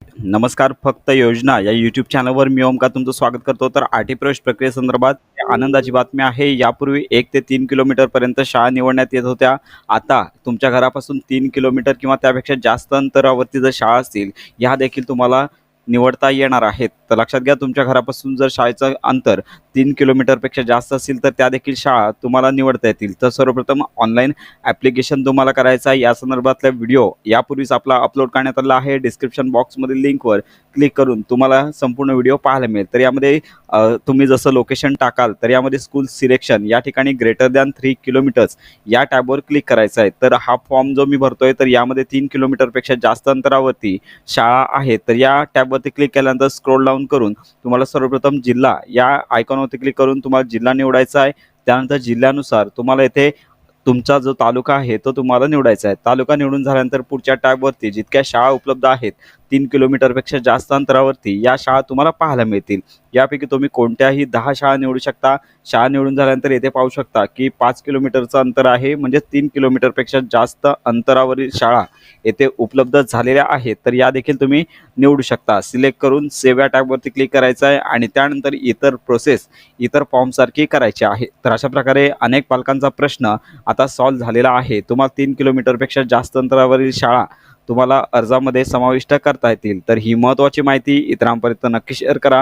नमस्कार. फक्त योजना या यूट्यूब चॅनलवर मी ओमकार तुमचं स्वागत करतो. तर आरटी प्रवेश प्रक्रियेसंदर्भात आनंदाची बातमी आहे. यापूर्वी 1 ते 3 किलोमीटरपर्यंत शाळा निवडण्यात येत होत्या. आता तुमच्या घरापासून 3 किलोमीटर किंवा त्यापेक्षा जास्त अंतरावरती जर शाळा असतील, ह्या देखील तुम्हाला निवडता येणार आहेत. तर लक्षात घ्या, तुमच्या घरापासून जर शाळेचं अंतर 3 किलोमीटरपेक्षा जास्त असेल तर त्या देखील शाळा तुम्हाला निवडता येतील. तर सर्वप्रथम ऑनलाईन ॲप्लिकेशन तुम्हाला करायचं आहे. या संदर्भातला व्हिडिओ यापूर्वीच आपला अपलोड करण्यात आला आहे. डिस्क्रिप्शन बॉक्समधील लिंकवर क्लिक करून तुम्हाला संपूर्ण व्हिडिओ पाहायला मिळेल. तर यामध्ये तुम्ही जसं लोकेशन टाकाल तर यामध्ये स्कूल सिलेक्शन या ठिकाणी ग्रेटर दॅन 3 किलोमीटर्स या टॅबवर क्लिक करायचं आहे. तर हा फॉर्म जो मी भरतोय तर यामध्ये 3 किलोमीटरपेक्षा जास्त अंतरावरती शाळा आहे. तर या टॅबवरती क्लिक केल्यानंतर स्क्रोल डाऊन करून तुम्हाला सर्वप्रथम जिल्हा या आयकॉनवरती क्लिक करून तुम्हाला जिल्हा निवडायचा आहे. त्यानंतर जिल्ह्यानुसार तुम्हाला येथे तुमचा जो तालुका आहे तो तुम्हाला निवडायचा आहे. तालुका निवडून झाल्यानंतर पुढच्या टॅबवरती जितक्या शाळा उपलब्ध आहेत 3 किलोमीटरपेक्षा जास्त अंतरावरती या शाळा तुम्हाला पाहायला मिळतील. यापैकी तुम्ही कोणत्याही 10 शाळा निवडू शकता. शाळा निवडून झाल्यानंतर येथे पाहू शकता की 5 किलोमीटरचं अंतर आहे, म्हणजे 3 किलोमीटरपेक्षा जास्त अंतरावरील शाळा येथे उपलब्ध झालेल्या आहेत. तर या देखील तुम्ही निवडू शकता. सिलेक्ट करून सेव्ह या टॅबवरती क्लिक करायचं आहे आणि त्यानंतर इतर प्रोसेस इतर फॉर्मसारखी करायची आहे. तर अशा प्रकारे अनेक पालकांचा प्रश्न आता सॉल्व्ह झालेला आहे. तुम्हाला 3 किलोमीटरपेक्षा जास्त अंतरावरील शाळा तुम्हाला अर्जामध्ये समाविष्ट करता येतील. तर ही महत्त्वाची माहिती इतरांपर्यंत नक्की शेअर करा.